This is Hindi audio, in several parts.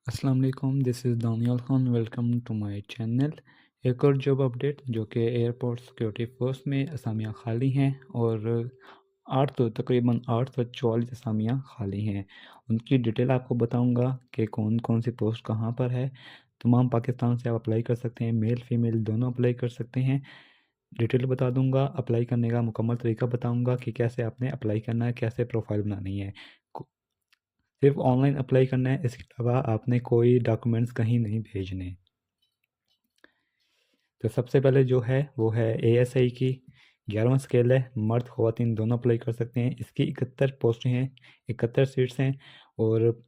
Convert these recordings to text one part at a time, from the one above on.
अस्सलाम वालेकुम, this is Daniyal Khan. Welcome to my channel. एक और जॉब अपडेट जो कि एयरपोर्ट सिक्योरिटी फोर्स में असामियाँ खाली हैं और तकरीबन 844 असामियाँ खाली हैं। उनकी डिटेल आपको बताऊंगा कि कौन कौन सी पोस्ट कहाँ पर है। तमाम पाकिस्तान से आप अप्लाई कर सकते हैं, मेल फीमेल दोनों अप्लाई कर सकते हैं। डिटेल बता दूंगा, अप्लाई करने का मुकम्मल तरीका बताऊंगा कि कैसे आपने अप्लाई करना है, कैसे प्रोफाइल बनानी है। सिर्फ ऑनलाइन अप्लाई करना है, इसके अलावा आपने कोई डॉक्यूमेंट्स कहीं नहीं भेजने। तो सबसे पहले जो है वो है एएसआई की 11वां स्केल है। मर्द ख़वातीन दोनों अप्लाई कर सकते हैं। इसकी 71 पोस्टें हैं, 71 सीट्स हैं। और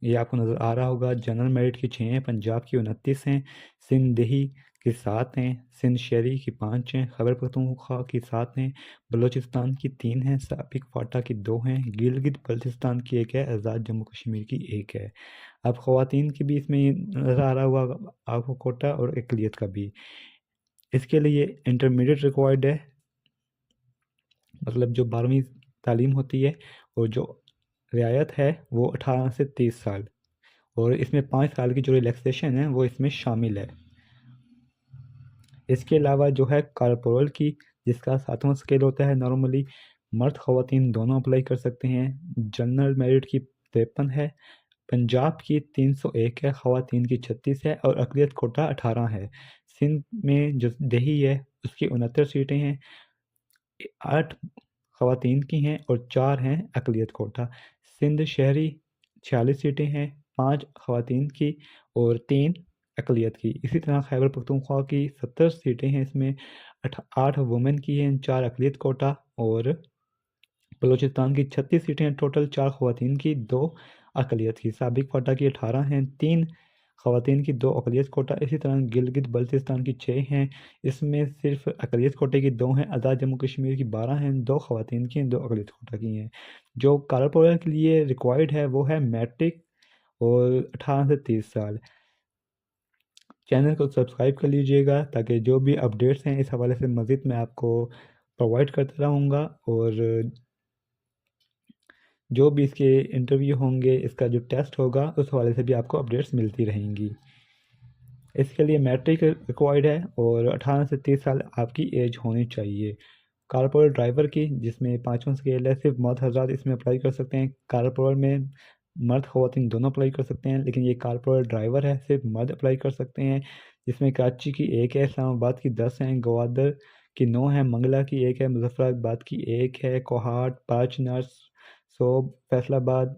ये आपको नज़र आ रहा होगा। जनरल मेरिट की 6 हैं, पंजाब की 29 हैं, सिंध दिही की 7 हैं, सिंध शहरी की 5 हैं, खैबर पख्तूनख्वा की 7 हैं, बलूचिस्तान की 3 हैं, साबिक फाटा की 2 हैं, गिलगित बल्तिस्तान की 1 है, आज़ाद जम्मू कश्मीर की 1 है। अब ख़वातीन के भी इसमें नज़र आ रहा होगा आपको कोटा और अक़लियत का भी। इसके लिए इंटरमीडिएट रिक्वायर्ड है, मतलब जो 12वीं तालीम होती है। और जो रियायत है वो 18 से 30 साल। और इसमें 5 साल की जो रिलैक्सेशन है वो इसमें शामिल है। इसके अलावा जो है कॉर्पोरल की, जिसका 7वां स्केल होता है नॉर्मली, मर्द ख़वातीन दोनों अप्लाई कर सकते हैं। जनरल मेरिट की 53 है, पंजाब की 301 है, ख़वातीन की 36 है और अक़लियत कोटा 18 है। सिंध में जो दही है उसकी 69 सीटें हैं, 8 ख़वातीन की हैं और 4 हैं अक़लियत कोटा। सिंध शहरी 46 सीटें हैं, 5 ख़वातीन की और 3 अक़लियत की। इसी तरह खैबर पख्तूनख्वा की 70 सीटें हैं, इसमें 8 वुमेन की हैं, 4 अक़लियत कोटा। और बलूचिस्तान की 36 सीटें हैं टोटल, 4 ख़वातीन की, 2 अक़लियत की। साबिक फाटा की 18 हैं, 3 ख़वातीन की, 2 अक़लियत कोटा। इसी तरह गिलगित बल्तिस्तान की 6 हैं, इसमें सिर्फ अक़लियत कोटे की 2 हैं। आज़ाद जम्मू कश्मीर की 12 हैं, 2 ख़वातीन की हैं, 2 अक़लियत कोटा की हैं। जो कॉर्पोरल के लिए रिक्वायर्ड है वो है मैट्रिक और 18 से 30 साल। चैनल को सब्सक्राइब कर लीजिएगा ताकि जो भी अपडेट्स हैं इस हवाले से मज़ीद मैं आपको प्रोवाइड करता रहूँगा। और जो भी इसके इंटरव्यू होंगे, इसका जो टेस्ट होगा, उस हवाले से भी आपको अपडेट्स मिलती रहेंगी। इसके लिए मैट्रिक रिक्वायर्ड है और 18 से 30 साल आपकी एज होनी चाहिए। कारपोरेट ड्राइवर की, जिसमें 5वां स्केल है, सिर्फ मर्द हज़रात इसमें अप्लाई कर सकते हैं। कारपोरेट में मर्द ख़वातीन दोनों अप्लाई कर सकते हैं, लेकिन ये कारपोरेट ड्राइवर है, सिर्फ मर्द अप्लाई कर सकते हैं। जिसमें कराची की 1 है, इस्लामाबाद की 10 हैं, ग्वादर की 9 है, मंगला की 1 है, मुजफ्फराबाद की 1 है, कोहाट, 5 नर्स, सोब, फैसलाबाद,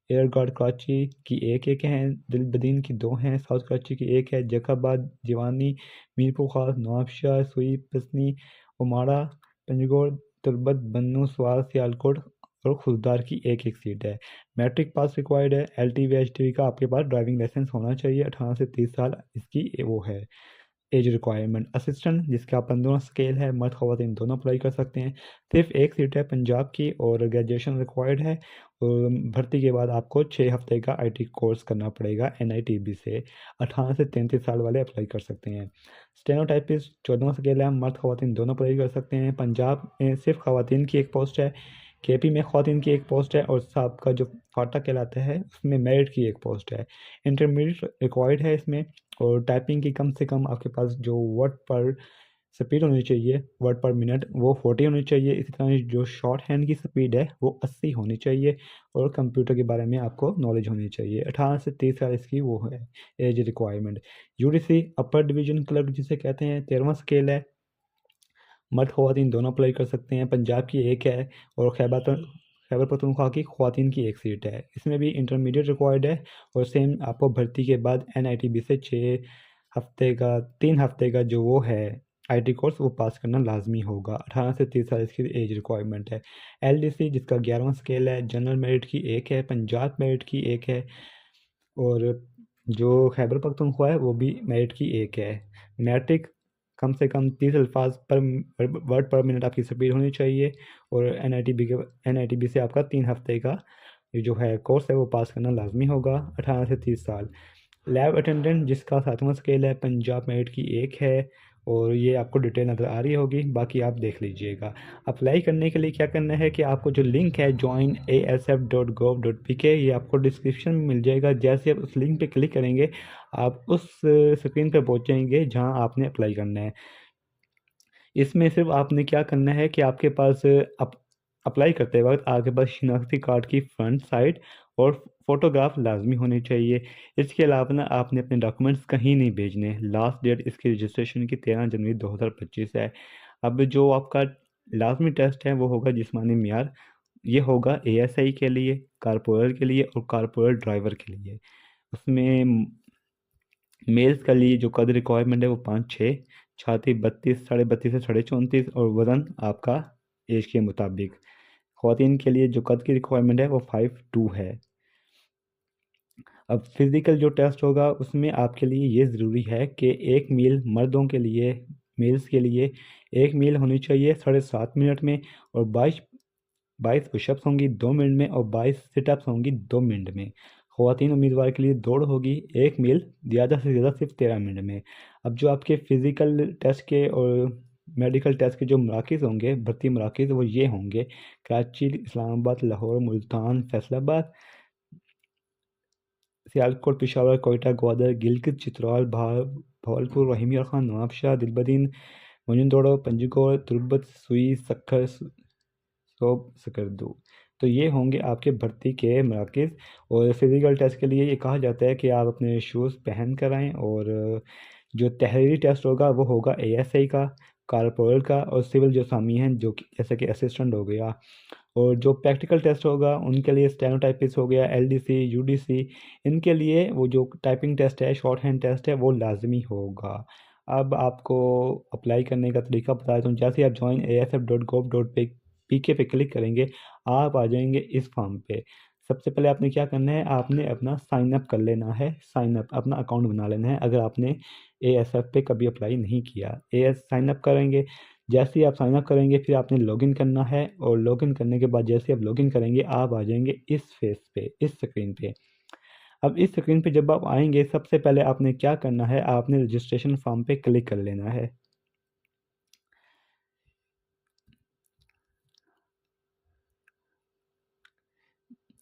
एयरगार्ड कराची की 1 हैं, दिलबदीन की 2 हैं, साउथ कराची की 1 है, जैकाबाद, जिवानी, मीरपुर खास, नवाबशाह, सुई, पसनी, उमाड़ा, पंजगोड़, तुर्बत, बन्नू, स्वार, सियालकोट और खुलदार की 1 सीट है। मैट्रिक पास रिक्वायर्ड है। एलटीवी एचटीवी का आपके पास ड्राइविंग लाइसेंस होना चाहिए। 18 से 30 साल इसकी वो है एज रिक्वायरमेंट। असिस्टेंट, जिसका 15वां स्केल है, मर्द ख़वातीन दोनों अप्लाई कर सकते हैं। सिर्फ 1 सीट है पंजाब की और ग्रेजुएशन रिक्वायर्ड है। और भर्ती के बाद आपको 6 हफ्ते का आईटी कोर्स करना पड़ेगा एनआईटीबी से। 18 से 33 साल वाले अप्लाई कर सकते हैं। स्टेनोटाइपिस्ट 14वां स्केल है, मर्द ख़वातीन दोनों अप्लाई कर सकते हैं। पंजाब में सिर्फ ख़वातीन की 1 पोस्ट है, केपी में ख़वातीन की 1 पोस्ट है और साबका जो फाटा कहलाता है उसमें मेरिट की 1 पोस्ट है। इंटरमीडिएट रिक्वायर्ड है इसमें। और टाइपिंग की कम से कम आपके पास जो वर्ड पर स्पीड होनी चाहिए, वर्ड पर मिनट, वो 40 होनी चाहिए। इसी तरह जो शॉर्ट हैंड की स्पीड है वो 80 होनी चाहिए। और कंप्यूटर के बारे में आपको नॉलेज होनी चाहिए। 18 से 30 साल इसकी वो है age requirement. UDC upper division clerk जिसे कहते हैं, 13वां स्केल है, मर्द ख़वातीन दोनों अप्लाई कर सकते हैं। पंजाब की 1 है और खैबर पख्तूनख्वा की ख़वातीन की 1 सीट है। इसमें भी इंटरमीडिएट रिक्वायर्ड है। और सेम आपको भर्ती के बाद एनआईटीबी से 6 हफ्ते का 3 हफ्ते का जो वो है आईटी कोर्स, वो पास करना लाजमी होगा। 18 से 30 साल इसकी एज रिक्वायरमेंट है। एलडीसी, जिसका 11वां स्केल है, जनरल मेरिट की 1 है, पंजाब मेरिट की 1 है और जो खैबर पख्तूनख्वा है वो भी मेरिट की 1 है। मैट्रिक कम से कम 30 अल्फाज पर वर्ड पर मिनट आपकी स्पीड होनी चाहिए। और एनआईटीबी से आपका 3 हफ्ते का ये जो है कोर्स है वो पास करना लाजमी होगा। 18 से 30 साल। लैब अटेंडेंट, जिसका 7वां स्केल है, पंजाब मेरिट की 1 है और ये आपको डिटेल नज़र आ रही होगी, बाकी आप देख लीजिएगा। अप्लाई करने के लिए क्या करना है कि आपको जो लिंक है joinasf.gov.pk, ये आपको डिस्क्रिप्शन में मिल जाएगा। जैसे आप उस लिंक पे क्लिक करेंगे आप उस स्क्रीन पे पहुंच जाएंगे जहां आपने अप्लाई करना है। इसमें सिर्फ आपने क्या करना है कि आपके पास अप्लाई करते वक्त आपके पास शिनाख्ती कार्ड की फ्रंट साइड और फोटोग्राफ लाजमी होनी चाहिए। इसके अलावा ना आपने अपने डॉक्यूमेंट्स कहीं नहीं भेजने। लास्ट डेट इसकी रजिस्ट्रेशन की 13 जनवरी 2025 है। अब जो आपका लाजमी टेस्ट है वो होगा जिस्मानी मियार। ये होगा एएसआई के लिए, कारपोरल के लिए और कारपोरल ड्राइवर के लिए। उसमें मेल्स के लिए जो कद रिक्वायरमेंट है वो 5'6", छाती 32, 32.5 से 34.5 और वज़न आपका एज के मुताबिक। ख़वातीन के लिए जो कद की रिक्वायरमेंट है वो 5'2" है। अब फिज़िकल जो टेस्ट होगा उसमें आपके लिए ये ज़रूरी है कि एक मील मर्दों के लिए, मेल्स के लिए एक मील होनी चाहिए 7.5 मिनट में, और 22 पुशअप्स होंगी 2 मिनट में, और 22 सिटअप्स होंगी 2 मिनट में। ख़वातीन उम्मीदवार के लिए दौड़ होगी 1 मील ज़्यादा से ज़्यादा सिर्फ 13 मिनट में। अब जो आपके फ़िज़िकल टेस्ट के और मेडिकल टेस्ट के जो मराकज़ होंगे, भर्ती मराकज़, वो ये होंगे: कराची, इस्लामाबाद, लाहौर, मुल्तान, फैसलाबाद, सियालकोट, पेशावर, कोयटा, ग्वादर, गिलगित, चित्राल, भावलपुर, रहीमिया खान, नवाबशाह, दिलबदीन, मोइनदोड़ो, पंजगोर, तुर्बत, सुई, सक्खर, सोब, सकरदू। तो ये होंगे आपके भर्ती के मराकज़। और फिज़िकल टेस्ट के लिए ये कहा जाता है कि आप अपने शूज़ पहन कर आएँ। और जो तहरीरी टेस्ट होगा वो होगा एएसआई का, कारपोरल का और सिविल जो सामी हैं, जो कि जैसे कि असिस्टेंट हो गया। और जो प्रैक्टिकल टेस्ट होगा उनके लिए स्टेनोटाइपिस्ट हो गया, एलडीसी, यूडीसी, इनके लिए वो जो टाइपिंग टेस्ट है, शॉर्ट हैंड टेस्ट है, वो लाजमी होगा। अब आपको अप्लाई करने का तरीका बता देता हूँ। जैसे आप joinasf.gov.pk पे क्लिक करेंगे आप आ जाएंगे इस फॉर्म पे। सबसे पहले आपने क्या करना है, आपने अपना साइन अप कर लेना है। साइन अप, अपना अकाउंट बना लेना है अगर आपने एएसएफ पे कभी अप्लाई नहीं किया। एएस साइन अप करेंगे। जैसे ही आप साइन अप करेंगे फिर आपने लॉगिन करना है, और लॉगिन करने के बाद जैसे आप लॉगिन करेंगे आप आ जाएंगे इस फेस पे, इस स्क्रीन पे। अब इस स्क्रीन पे जब आप आएंगे सबसे पहले आपने क्या करना है, आपने रजिस्ट्रेशन फॉर्म पे क्लिक कर लेना है।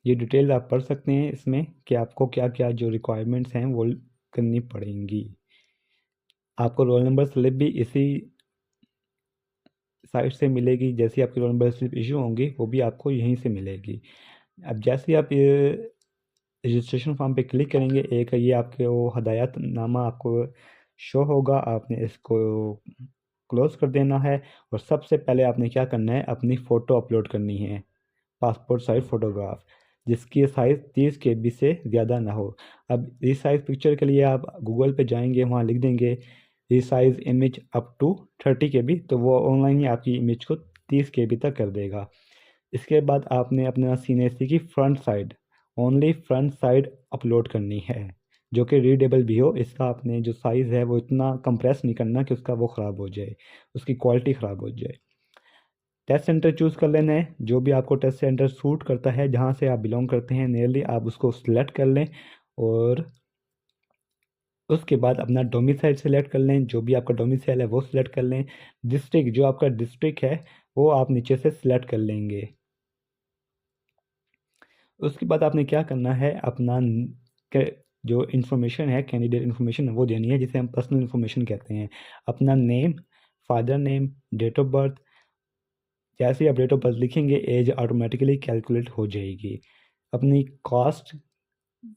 ये डिटेल आप पढ़ सकते हैं इसमें कि आपको क्या क्या जो रिक्वायरमेंट्स हैं वो करनी पड़ेंगी। आपको रोल नंबर स्लिप भी इसी साइट से मिलेगी। जैसे आपकी रोल नंबर स्लिप इशू होंगी वो भी आपको यहीं से मिलेगी। अब जैसे आप ये रजिस्ट्रेशन फॉर्म पे क्लिक करेंगे, एक ये आपके वो हदायत नामा आपको शो होगा, आपने इसको क्लोज कर देना है। और सबसे पहले आपने क्या करना है, अपनी फ़ोटो अपलोड करनी है, पासपोर्ट साइज फ़ोटोग्राफ, जिसकी साइज़ 30 KB से ज़्यादा ना हो। अब इस साइज़ पिक्चर के लिए आप गूगल पे जाएंगे, वहाँ लिख देंगे resize image up to 30 KB, तो वो ऑनलाइन ही आपकी इमेज को 30 KB तक कर देगा। इसके बाद आपने अपना सीनेसी की front side, only front side upload करनी है, जो कि रीडेबल भी हो। इसका आपने जो साइज़ है वो इतना कंप्रेस नहीं करना कि उसका वो ख़राब हो जाए, उसकी क्वालिटी ख़राब हो जाए। टेस्ट सेंटर चूज़ कर लेना है, जो भी आपको टेस्ट सेंटर सूट करता है, जहाँ से आप बिलोंग करते हैं नियरली आप उसको सिलेक्ट कर लें। और उसके बाद अपना डोमिसाइल सेलेक्ट कर लें, जो भी आपका डोमिसाइल है वो सिलेक्ट कर लें। डिस्ट्रिक्ट, जो आपका डिस्ट्रिक्ट है वो आप नीचे से सिलेक्ट कर लेंगे। उसके बाद आपने क्या करना है, अपना जो इन्फॉर्मेशन है, कैंडिडेट इन्फॉर्मेशन वो देनी है, जिसे हम पर्सनल इन्फॉर्मेशन कहते हैं। अपना name, father name, date of birth. जैसे ही आप डेट ऑफ बर्थ लिखेंगे एज ऑटोमेटिकली कैलकुलेट हो जाएगी। अपनी कास्ट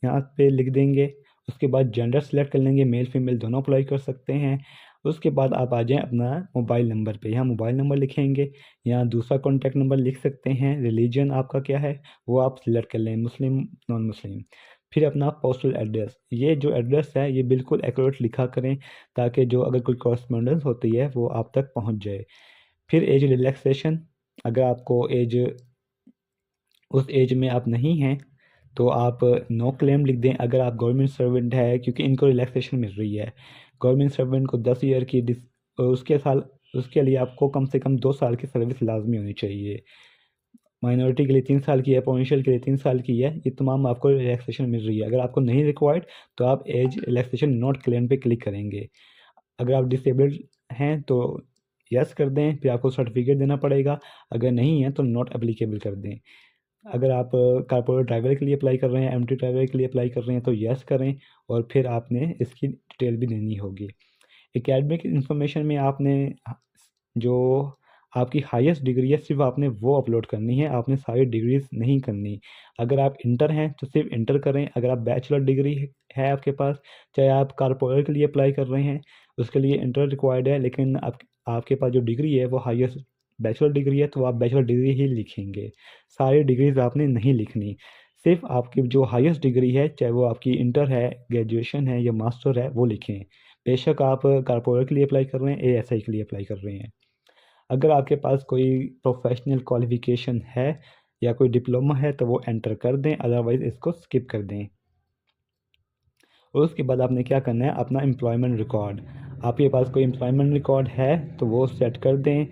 यहाँ पे लिख देंगे। उसके बाद जेंडर सेलेक्ट कर लेंगे, मेल फीमेल दोनों अप्लाई कर सकते हैं। उसके बाद आप आ जाएं अपना मोबाइल नंबर पे, यहाँ मोबाइल नंबर लिखेंगे। यहाँ दूसरा कॉन्टैक्ट नंबर लिख सकते हैं। रिलीजन आपका क्या है वो आप सिलेक्ट कर लें, मुस्लिम, नॉन मुस्लिम। फिर अपना पोस्टल एड्रेस, ये जो एड्रेस है ये बिल्कुल एक्यूरेट लिखा करें, ताकि जो अगर कोई कॉरस्पॉन्डेंस होती है वो आप तक पहुँच जाए। फिर एज रिलैक्सेशन, अगर आपको एज, उस एज में आप नहीं हैं तो आप नो क्लेम लिख दें। अगर आप गवर्नमेंट सर्वेंट है, क्योंकि इनको रिलैक्सेशन मिल रही है, गवर्नमेंट सर्वेंट को 10 ईयर की उसके लिए आपको कम से कम 2 साल की सर्विस लाजमी होनी चाहिए। माइनॉरिटी के लिए 3 साल की है, पोटेंशियल के लिए 3 साल की है। ये तमाम आपको रिलैक्सेशन मिल रही है। अगर आपको नहीं रिक्वायर्ड तो आप एज रिलैक्सेशन नॉट क्लेम पे क्लिक करेंगे। अगर आप डिसेबल्ड हैं तो यस कर दें, फिर आपको सर्टिफिकेट देना पड़ेगा। अगर नहीं है तो नॉट एप्लीकेबल कर दें। अगर आप कारपोरेट ड्राइवर के लिए अप्लाई कर रहे हैं, एमटी ड्राइवर के लिए अप्लाई कर रहे हैं तो यस करें, और फिर आपने इसकी डिटेल भी देनी होगी। एकेडमिक इन्फॉर्मेशन में आपने जो आपकी हाईएस्ट डिग्री है सिर्फ आपने वो अपलोड करनी है, आपने सारी डिग्रीज नहीं करनी। अगर आप इंटर हैं तो सिर्फ इंटर करें। अगर आप बैचलर डिग्री है आपके पास, चाहे आप कारपोरेट के लिए अप्लाई कर रहे हैं उसके लिए इंटर रिक्वायर्ड है, लेकिन आपके पास जो डिग्री है वो हाईएस्ट बैचलर डिग्री है तो आप बैचलर डिग्री ही लिखेंगे। सारी डिग्रीज आपने नहीं लिखनी, सिर्फ आपकी जो हाईएस्ट डिग्री है, चाहे वो आपकी इंटर है, ग्रेजुएशन है या मास्टर है, वो लिखें। बेशक आप कारपोरेट के लिए अप्लाई कर रहे हैं, एएसआई के लिए अप्लाई कर रहे हैं। अगर आपके पास कोई प्रोफेशनल क्वालिफिकेशन है या कोई डिप्लोमा है तो वो एंटर कर दें, अदरवाइज़ इसको स्किप कर दें। और उसके बाद आपने क्या करना है, अपना एम्प्लॉयमेंट रिकॉर्ड, आपके पास कोई एम्प्लॉयमेंट रिकॉर्ड है तो वो सेट कर दें,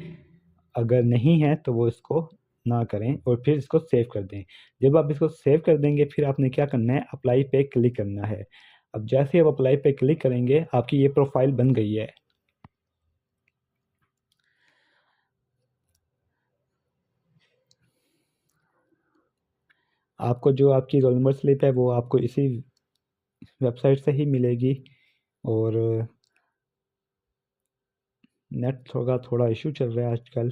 अगर नहीं है तो वो इसको ना करें और फिर इसको सेव कर दें। जब आप इसको सेव कर देंगे फिर आपने क्या करना है, अप्लाई पे क्लिक करना है। अब जैसे आप अप्लाई पे क्लिक करेंगे आपकी ये प्रोफाइल बन गई है। आपको जो आपकी रोल नंबर स्लिप है वो आपको इसी वेबसाइट से ही मिलेगी। और नेट थोड़ा इशू चल रहा है आजकल।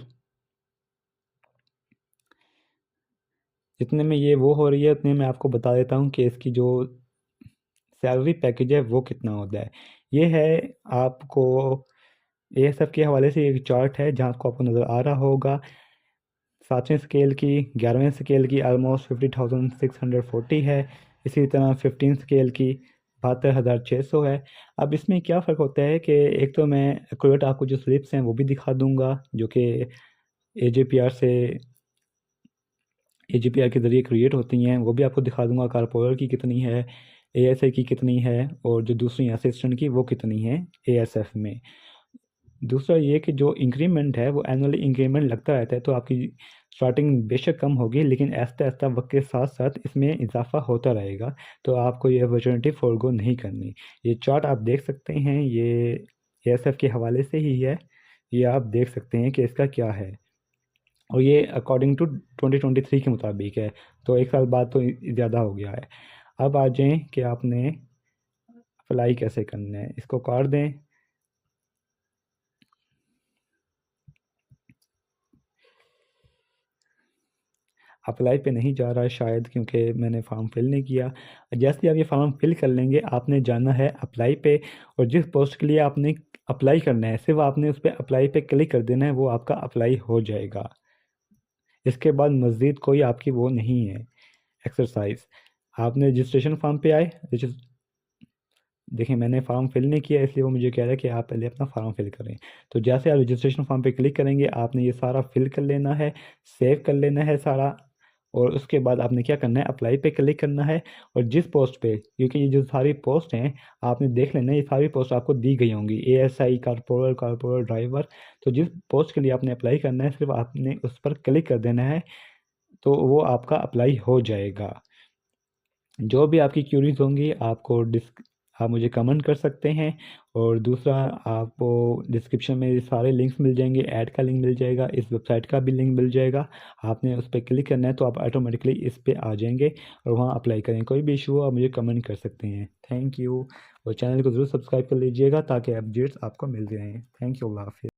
जितने में ये वो हो रही है उतने में आपको बता देता हूँ कि इसकी जो सैलरी पैकेज है वो कितना होता है। ये है आपको एएसएफ के हवाले से एक चार्ट है जहाँ आपको नज़र आ रहा होगा। 7वें स्केल की, 11वें स्केल की ऑलमोस्ट 50,640 है। इसी तरह 15 स्केल की 72,600 है। अब इसमें क्या फ़र्क होता है कि एक तो मैं एक्यूरेट आपको जो स्लिप्स हैं वो भी दिखा दूंगा जो कि एजेपीआर से एजेपीआर के ज़रिए क्रिएट होती हैं, वो भी आपको दिखा दूंगा। कारपोरेट की कितनी है, एएसआई की कितनी है, और जो दूसरी असिस्टेंट की वो कितनी है एएसएफ में। दूसरा ये कि जो इंक्रीमेंट है वो एनुअली इंक्रीमेंट लगता रहता है, तो आपकी स्टार्टिंग बेशक कम होगी लेकिन ऐसा ऐसा वक्त के साथ साथ इसमें इजाफा होता रहेगा, तो आपको ये अपॉर्चुनिटी फोरगो नहीं करनी। ये चार्ट आप देख सकते हैं, ये एएसएफ के हवाले से ही है, ये आप देख सकते हैं कि इसका क्या है। और ये अकॉर्डिंग टू 2023 के मुताबिक है, तो एक साल बाद तो ज़्यादा हो गया है। अब आ जाएं कि आपने अप्लाई कैसे करना है, इसको काट दें। अप्लाई पे नहीं जा रहा है शायद क्योंकि मैंने फॉर्म फिल नहीं किया। जैसे ही आप ये फॉर्म फिल कर लेंगे आपने जाना है अप्लाई पे, और जिस पोस्ट के लिए आपने अप्लाई करना है सिर्फ आपने उस पर अप्लाई पे क्लिक कर देना है, वो आपका अप्लाई हो जाएगा। इसके बाद मज़ीद कोई आपकी वो नहीं है एक्सरसाइज। आपने रजिस्ट्रेशन फॉर्म पे आए, देखिए मैंने फॉर्म फिल नहीं किया इसलिए वो मुझे कह रहा है कि आप पहले अपना फॉर्म फिल करें। तो जैसे आप रजिस्ट्रेशन फॉर्म पे क्लिक करेंगे आपने ये सारा फिल कर लेना है, सेव कर लेना है सारा, और उसके बाद आपने क्या करना है, अप्लाई पे क्लिक करना है। और जिस पोस्ट पे, क्योंकि ये जो सारी पोस्ट हैं आपने देख लेना है, ये सारी पोस्ट आपको दी गई होंगी, एएसआई, कारपोरेट ड्राइवर। तो जिस पोस्ट के लिए आपने अप्लाई करना है सिर्फ आपने उस पर क्लिक कर देना है, तो वो आपका अप्लाई हो जाएगा। जो भी आपकी क्यूरीज होंगी आप मुझे कमेंट कर सकते हैं। और दूसरा, आपको डिस्क्रिप्शन में सारे लिंक्स मिल जाएंगे, ऐड का लिंक मिल जाएगा, इस वेबसाइट का भी लिंक मिल जाएगा। आपने उस पर क्लिक करना है तो आप ऑटोमेटिकली इस पर आ जाएंगे और वहाँ अप्लाई करें। कोई भी इशू हो आप मुझे कमेंट कर सकते हैं। Thank you. और चैनल को ज़रूर सब्सक्राइब कर लीजिएगा ताकि अपडेट्स आपको मिल जाएँ। थैंक यू, अल्लाह हाफिज़।